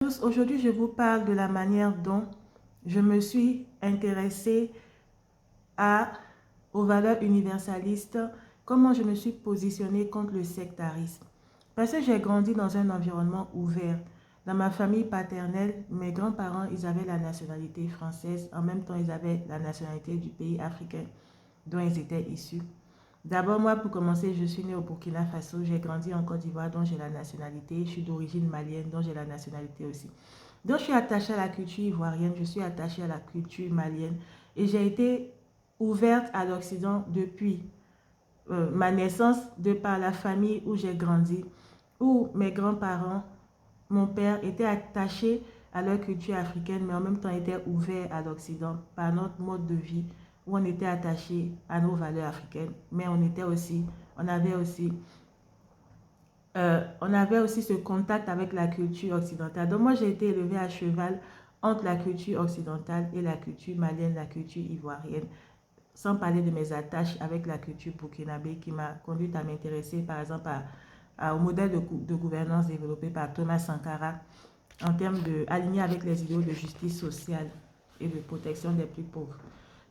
Tous, aujourd'hui, je vous parle de la manière dont je me suis intéressée à, aux valeurs universalistes, comment je me suis positionnée contre le sectarisme. Parce que j'ai grandi dans un environnement ouvert. Dans ma famille paternelle, mes grands-parents, ils avaient la nationalité française. En même temps, ils avaient la nationalité du pays africain dont ils étaient issus. D'abord, moi, pour commencer, je suis née au Burkina Faso. J'ai grandi en Côte d'Ivoire, dont j'ai la nationalité. Je suis d'origine malienne, dont j'ai la nationalité aussi. Donc, je suis attachée à la culture ivoirienne, je suis attachée à la culture malienne. Et j'ai été ouverte à l'Occident depuis ma naissance, de par la famille où j'ai grandi, où mes grands-parents, mon père, étaient attachés à leur culture africaine, mais en même temps étaient ouverts à l'Occident par notre mode de vie, où on était attaché à nos valeurs africaines, mais on avait aussi ce contact avec la culture occidentale. Donc moi, j'ai été élevée à cheval entre la culture occidentale et la culture malienne, la culture ivoirienne, sans parler de mes attaches avec la culture burkinabé qui m'a conduite à m'intéresser, par exemple, au modèle de gouvernance développé par Thomas Sankara en termes de aligné avec les idéaux de justice sociale et de protection des plus pauvres.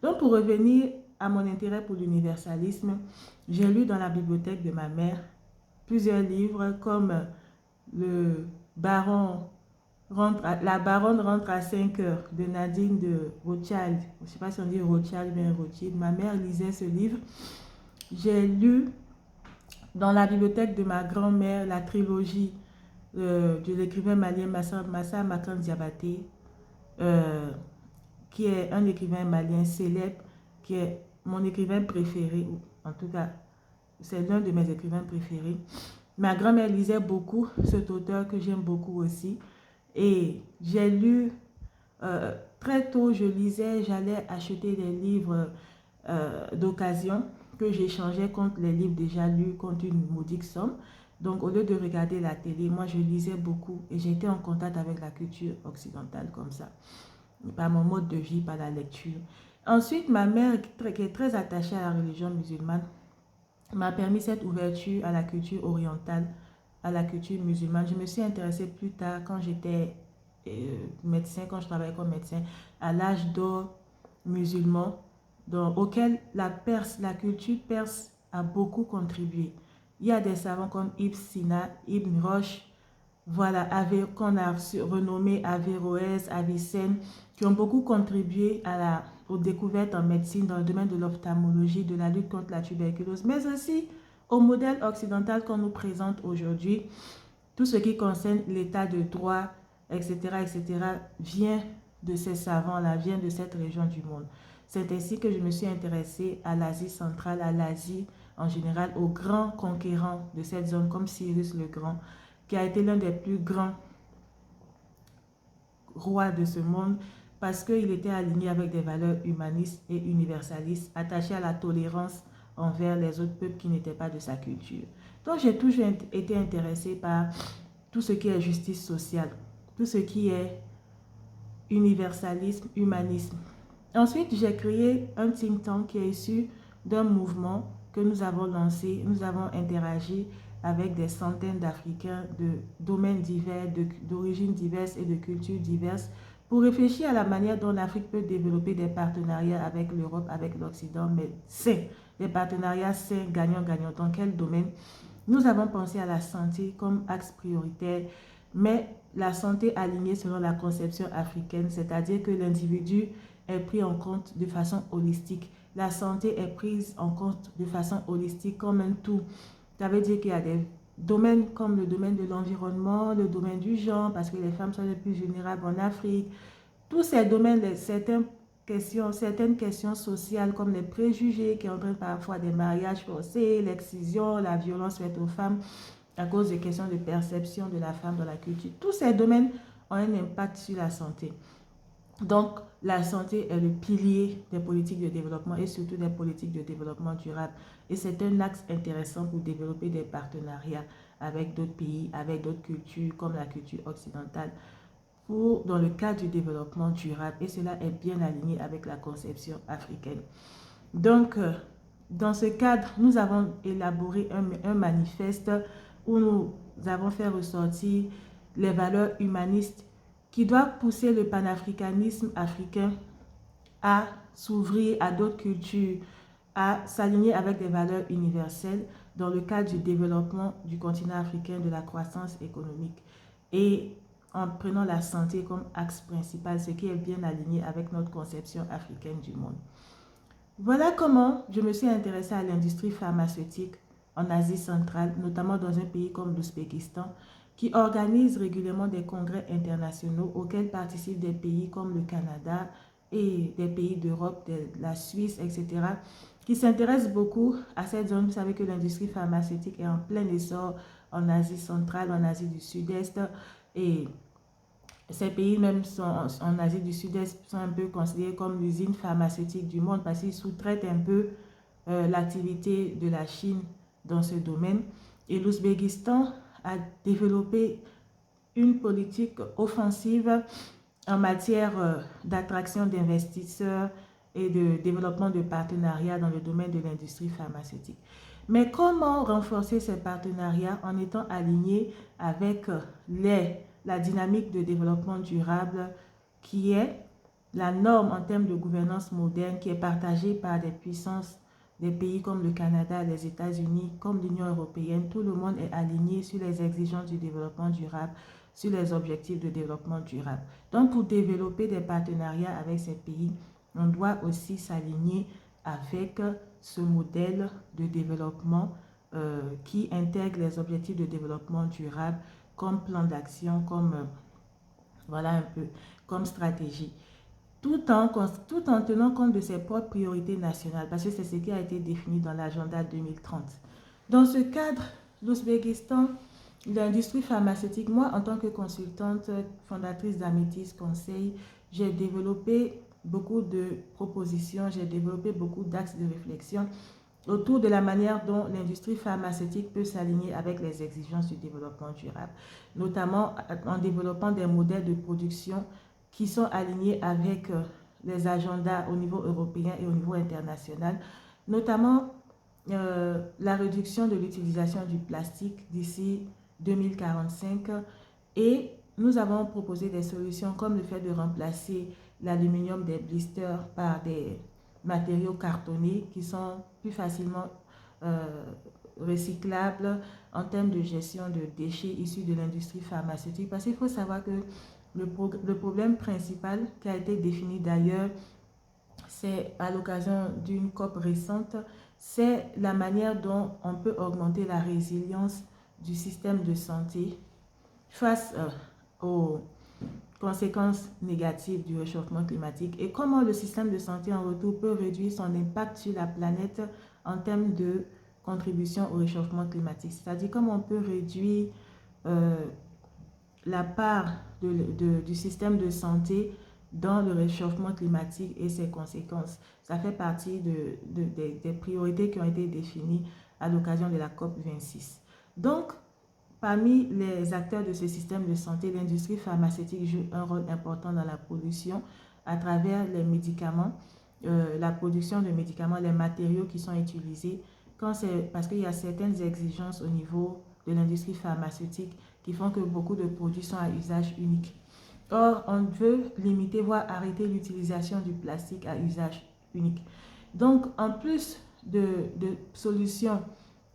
Donc, pour revenir à mon intérêt pour l'universalisme, j'ai lu dans la bibliothèque de ma mère plusieurs livres comme le baron La baronne rentre à 5 heures de Nadine de Rothschild. Je ne sais pas si on dit Rothschild ou bien Rothschild. Ma mère lisait ce livre. J'ai lu dans la bibliothèque de ma grand-mère la trilogie de l'écrivain malien Massa Makan Diabaté, euh, qui est un écrivain malien célèbre, qui est mon écrivain préféré, ou en tout cas, c'est l'un de mes écrivains préférés. Ma grand-mère lisait beaucoup cet auteur que j'aime beaucoup aussi. Et j'ai lu, très tôt je lisais, j'allais acheter des livres d'occasion que j'échangeais contre les livres déjà lus contre une modique somme. Donc au lieu de regarder la télé, moi je lisais beaucoup et j'étais en contact avec la culture occidentale comme ça, par mon mode de vie, par la lecture. Ensuite, ma mère, qui est très attachée à la religion musulmane, m'a permis cette ouverture à la culture orientale, à la culture musulmane. Je me suis intéressée plus tard quand j'étais médecin, quand je travaillais comme médecin, à l'âge d'or musulman, auquel la culture perse a beaucoup contribué. Il y a des savants comme Ibn Sina, Ibn Roche, voilà, qu'on a renommé Averroès, Avicenne, qui ont beaucoup contribué aux découvertes en médecine dans le domaine de l'ophtalmologie, de la lutte contre la tuberculose, mais aussi au modèle occidental qu'on nous présente aujourd'hui. Tout ce qui concerne l'état de droit, etc., etc., vient de ces savants-là, vient de cette région du monde. C'est ainsi que je me suis intéressée à l'Asie centrale, à l'Asie en général, aux grands conquérants de cette zone, comme Cyrus le Grand, qui a été l'un des plus grands rois de ce monde parce qu'il était aligné avec des valeurs humanistes et universalistes, attaché à la tolérance envers les autres peuples qui n'étaient pas de sa culture. Donc j'ai toujours été intéressée par tout ce qui est justice sociale, tout ce qui est universalisme, humanisme. Ensuite, j'ai créé un think tank qui est issu d'un mouvement que nous avons lancé. Nous avons interagi avec des centaines d'Africains de domaines divers, d'origines diverses et de cultures diverses pour réfléchir à la manière dont l'Afrique peut développer des partenariats avec l'Europe, avec l'Occident, mais sains, des partenariats sains, gagnant-gagnant. Dans quel domaine? Nous avons pensé à la santé comme axe prioritaire, mais la santé alignée selon la conception africaine, c'est-à-dire que l'individu est pris en compte de façon holistique. La santé est prise en compte de façon holistique comme un tout. Ça veut dire qu'il y a des domaines comme le domaine de l'environnement, le domaine du genre, parce que les femmes sont les plus vulnérables en Afrique. Tous ces domaines, certaines questions sociales comme les préjugés qui entraînent parfois des mariages forcés, l'excision, la violence faite aux femmes à cause des questions de perception de la femme dans la culture. Tous ces domaines ont un impact sur la santé. Donc, la santé est le pilier des politiques de développement et surtout des politiques de développement durable. Et c'est un axe intéressant pour développer des partenariats avec d'autres pays, avec d'autres cultures comme la culture occidentale, dans le cadre du développement durable. Et cela est bien aligné avec la conception africaine. Donc, dans ce cadre, nous avons élaboré un manifeste où nous avons fait ressortir les valeurs humanistes qui doit pousser le panafricanisme africain à s'ouvrir à d'autres cultures, à s'aligner avec des valeurs universelles dans le cadre du développement du continent africain, de la croissance économique et en prenant la santé comme axe principal, ce qui est bien aligné avec notre conception africaine du monde. Voilà comment je me suis intéressée à l'industrie pharmaceutique en Asie centrale, notamment dans un pays comme l'Ouzbékistan, qui organise régulièrement des congrès internationaux auxquels participent des pays comme le Canada et des pays d'Europe, de la Suisse, etc., qui s'intéressent beaucoup à cette zone. Vous savez que l'industrie pharmaceutique est en plein essor en Asie centrale, en Asie du Sud-Est, et ces pays même en Asie du Sud-Est sont un peu considérés comme l'usine pharmaceutique du monde parce qu'ils sous-traitent un peu l'activité de la Chine dans ce domaine. Et l'Ouzbékistan a développé une politique offensive en matière d'attraction d'investisseurs et de développement de partenariats dans le domaine de l'industrie pharmaceutique. Mais comment renforcer ces partenariats en étant aligné avec la dynamique de développement durable qui est la norme en termes de gouvernance moderne qui est partagée par des puissances, des pays comme le Canada, les États-Unis, comme l'Union européenne. Tout le monde est aligné sur les exigences du développement durable, sur les objectifs de développement durable. Donc, pour développer des partenariats avec ces pays, on doit aussi s'aligner avec ce modèle de développement qui intègre les objectifs de développement durable comme plan d'action, comme voilà un peu, comme stratégie, tout en tenant compte de ses propres priorités nationales, parce que c'est ce qui a été défini dans l'agenda 2030. Dans ce cadre, l'Ouzbékistan, l'industrie pharmaceutique, moi en tant que consultante fondatrice d'Amétis Conseil, j'ai développé beaucoup de propositions, j'ai développé beaucoup d'axes de réflexion autour de la manière dont l'industrie pharmaceutique peut s'aligner avec les exigences du développement durable, notamment en développant des modèles de production qui sont alignés avec les agendas au niveau européen et au niveau international, notamment la réduction de l'utilisation du plastique d'ici 2045. Et nous avons proposé des solutions comme le fait de remplacer l'aluminium des blisters par des matériaux cartonnés qui sont plus facilement recyclables en termes de gestion de déchets issus de l'industrie pharmaceutique. Parce qu'il faut savoir que le problème principal qui a été défini d'ailleurs, c'est à l'occasion d'une COP récente, c'est la manière dont on peut augmenter la résilience du système de santé face aux conséquences négatives du réchauffement climatique et comment le système de santé en retour peut réduire son impact sur la planète en termes de contribution au réchauffement climatique. C'est-à-dire comment on peut réduire la part du système de santé dans le réchauffement climatique et ses conséquences. Ça fait partie des priorités qui ont été définies à l'occasion de la COP 26. Donc, parmi les acteurs de ce système de santé, l'industrie pharmaceutique joue un rôle important dans la pollution à travers les médicaments, la production de médicaments, les matériaux qui sont utilisés, parce qu'il y a certaines exigences au niveau de l'industrie pharmaceutique qui font que beaucoup de produits sont à usage unique. Or, on veut limiter, voire arrêter l'utilisation du plastique à usage unique. Donc, en plus de solutions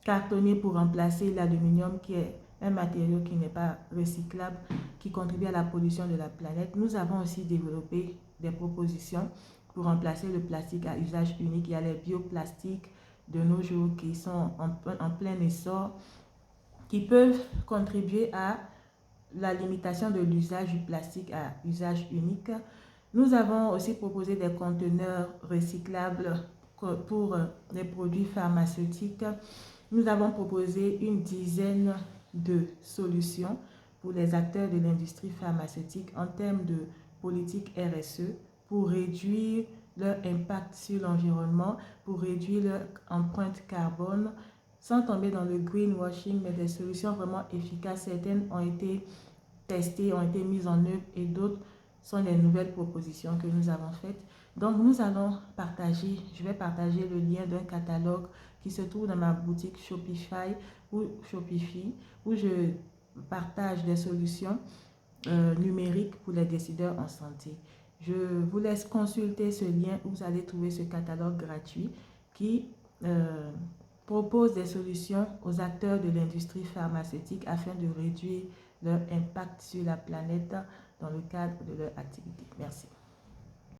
cartonnées pour remplacer l'aluminium, qui est un matériau qui n'est pas recyclable, qui contribue à la pollution de la planète, nous avons aussi développé des propositions pour remplacer le plastique à usage unique. Il y a les bioplastiques de nos jours qui sont en plein essor, qui peuvent contribuer à la limitation de l'usage du plastique à usage unique. Nous avons aussi proposé des conteneurs recyclables pour les produits pharmaceutiques. Nous avons proposé une dizaine de solutions pour les acteurs de l'industrie pharmaceutique en termes de politique RSE pour réduire leur impact sur l'environnement, pour réduire leur empreinte carbone, sans tomber dans le greenwashing, mais des solutions vraiment efficaces. Certaines ont été testées, ont été mises en œuvre et d'autres sont les nouvelles propositions que nous avons faites. Donc, nous allons partager, je vais partager le lien d'un catalogue qui se trouve dans ma boutique Shopify ou Shopify, où je partage des solutions numériques pour les décideurs en santé. Je vous laisse consulter ce lien où vous allez trouver ce catalogue gratuit qui propose des solutions aux acteurs de l'industrie pharmaceutique afin de réduire leur impact sur la planète dans le cadre de leur activité. Merci.